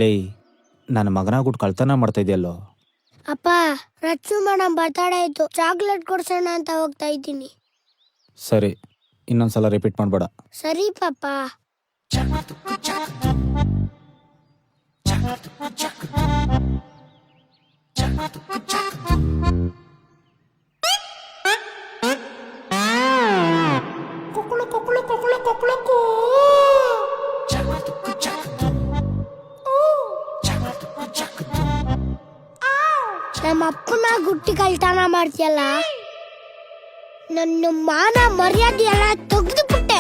ಲೇ, ನನ್ನ ಮಗನಾಗ್ಬಿಟ್ಟು ಕಳ್ತನ ಮಾಡ್ತಾ ಇದೆಯಲ್ಲೋ. ಅಪ್ಪ, ರಚ್ಚು ಮೇಡಮ್ ಬರ್ತಡೇ ಆಯ್ತು, ಚಾಕ್ಲೇಟ್ ಕೊಡ್ಸೋಣ ಅಂತ ಹೋಗ್ತಾ ಇದ್ದೀನಿ. ಸರಿ, ಇನ್ನೊಂದ್ಸಲ ರಿಪೀಟ್ ಮಾಡಬೇಡ. ಸರಿ ಪಾಪ. ನಮ್ಮ ಅಪ್ಪನ ಗುಟ್ಟಿ ಕಳ್ತನ ಮಾಡ್ತೀಯಲ್ಲ, ನನ್ನ ಮಾನ ಮರ್ಯಾದೆ ಎಲ್ಲ ತೆಗೆದು ಬಿಟ್ಟೆ.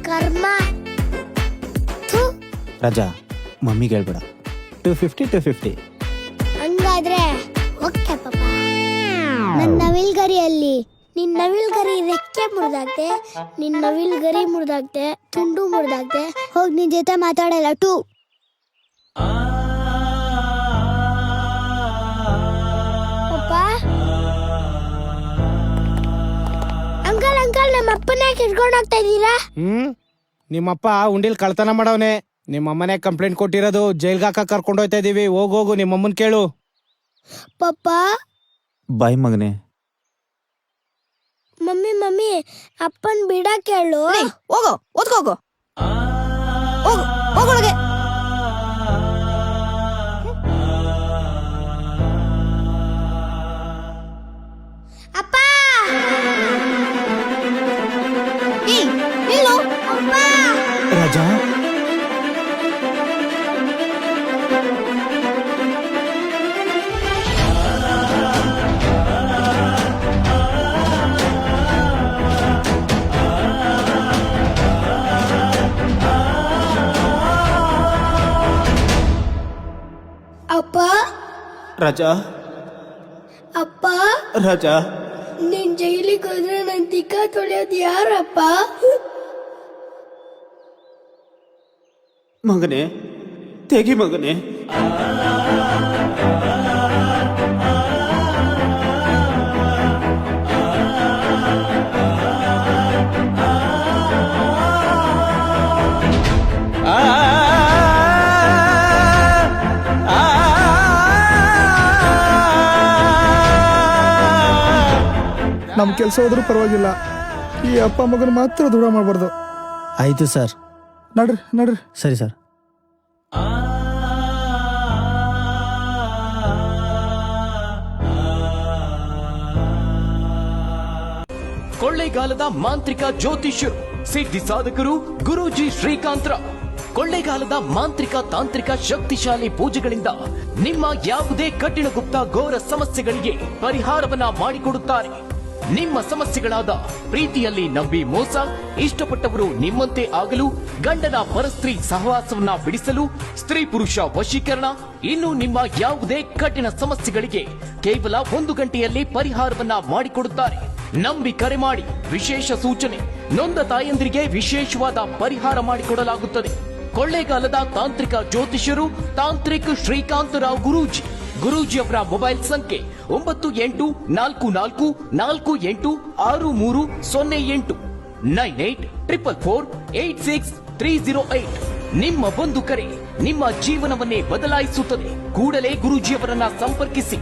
ಕರ್ಮ. ರಾಜಾ, ಮಮ್ಮಿಗೆ ಹೇಳ್ಬೇಡ. 250 ಹಂಗಾದ್ರೆ ಓಕೆ ಪಾಪ. ನನ್ನ ನವಿಲ್ಗರಿಯಲ್ಲಿ ನಿನ್ನ ನವಿಲ್ಗರಿ ರೆಕ್ಕೆ ಮುರಿದಾಗ್ತೆ, ನಿನ್ನ ನವಿಲ್ಗರಿ ಮುರಿದಾಗ್ತೆ, ತುಂಡು ಮುರಿದಾಗ್ತೆ. ಹೋಗಿ ನಿನ್ ಜೊತೆ ಮಾತಾಡಲ್ಲ. ಅಂಕಲ್ ಅಂಕಲ್, ನಮ್ಮ ಅಪ್ಪನೇ ಕಿಟ್ಕೊಂಡು ಹೋಗ್ತಾ ಇದ್ದೀರಾ? ನಿಮ್ಮಪ್ಪ ಉಂಡಿಲ್ ಕಳ್ತನ ಮಾಡವನೆ. ನಿಮ್ಮಮ್ಮನೆ ಕಂಪ್ಲೇಂಟ್ ಕೊಟ್ಟಿರೋದು, ಜೈಲ್ಗೆ ಹಾಕ ಕರ್ಕೊಂಡು ಹೋಗ್ತಾ ಇದೀವಿ. ಹೋಗೋಗು, ನಿಮ್ಮಮ್ಮನ್ ಕೇಳು. ಪಪ್ಪ. ಬಾಯ್ ಮಗನೆ. ಮಮ್ಮಿ ಅಪ್ಪನ್ ಬಿಡ ಕೇಳು. ಹೋಗೋ, ಓದ್ಕೋಗೋ, ಹೋಗೊಳಗೆ. ಅಪ್ಪ, ನಿಲ್ಲು. ಅಪ್ಪ. ರಾಜಾ, ಅಪ್ಪ. ರಾಜಾ, ಅಪ್ಪ, ರಾಜಾ. ನೀನ್ ಜೈಲಿಗೆ ಹೋದ್ರೆ ನನ್ ತಿಕ್ಕ ತೊಳೆಯೋದು ಯಾರಪ್ಪ? ಮಗನೆ, ತೆಗಿ ಮಗನೆ. ನಮ್ ಕೆಲಸ ಹೋದ್ರೂ ಪರವಾಗಿಲ್ಲ, ಈ ಅಪ್ಪ ಮಗನ ಮಾತ್ರ ದೂರ ಮಾಡಬಾರ್ದು. ಆಯ್ತು ಸರ್. ನಡ್ರಿ. ಸರಿ ಸರ್. ಕೊಳ್ಳೇಗಾಲದ ಮಾಂತ್ರಿಕ ಜ್ಯೋತಿಷ್ಯರು, ಸಿದ್ಧಿ ಸಾಧಕರು ಗುರೂಜಿ ಶ್ರೀಕಾಂತರಾವ್. ಕೊಳ್ಳೇಗಾಲದ ಮಾಂತ್ರಿಕ ತಾಂತ್ರಿಕ ಶಕ್ತಿಶಾಲಿ ಪೂಜೆಗಳಿಂದ ನಿಮ್ಮ ಯಾವುದೇ ಕಠಿಣ ಗುಪ್ತ ಘೋರ ಸಮಸ್ಯೆಗಳಿಗೆ ಪರಿಹಾರವನ್ನ ಮಾಡಿಕೊಡುತ್ತಾರೆ. ನಿಮ್ಮ ಸಮಸ್ಯೆಗಳಾದ ಪ್ರೀತಿಯಲ್ಲಿ ನಂಬಿ ಮೋಸ, ಇಷ್ಟಪಟ್ಟವರು ನಿಮ್ಮಂತೆ ಆಗಲು, ಗಂಡನ ಪರಸ್ತ್ರೀ ಸಹವಾಸವನ್ನ ಬಿಡಿಸಲು, ಸ್ತ್ರೀ ಪುರುಷ ವಶೀಕರಣ, ಇನ್ನು ನಿಮ್ಮ ಯಾವುದೇ ಕಠಿಣ ಸಮಸ್ಯೆಗಳಿಗೆ ಕೇವಲ 1 ಗಂಟೆಯಲ್ಲಿ ಪರಿಹಾರವನ್ನ ಮಾಡಿಕೊಡುತ್ತಾರೆ. ನಂಬಿ ಕರೆ ಮಾಡಿ. ವಿಶೇಷ ಸೂಚನೆ: ನೊಂದ ತಾಯಂದಿರಿಗೆ ವಿಶೇಷವಾದ ಪರಿಹಾರ ಮಾಡಿಕೊಡಲಾಗುತ್ತದೆ. ಕೊಳ್ಳೇಗಾಲದ ತಾಂತ್ರಿಕ ಜ್ಯೋತಿಷ್ಯರು ತಾಂತ್ರಿಕ್ ಶ್ರೀಕಾಂತರಾವ್ ಗುರೂಜಿ. ಗುರೂಜಿಯವರ ಮೊಬೈಲ್ ಸಂಖ್ಯೆ 9844486308 9844486308. ನಿಮ್ಮ ಒಂದು ಕರೆ ನಿಮ್ಮ ಜೀವನವನ್ನೇ ಬದಲಾಯಿಸುತ್ತದೆ. ಕೂಡಲೇ ಗುರೂಜಿಯವರನ್ನ ಸಂಪರ್ಕಿಸಿ.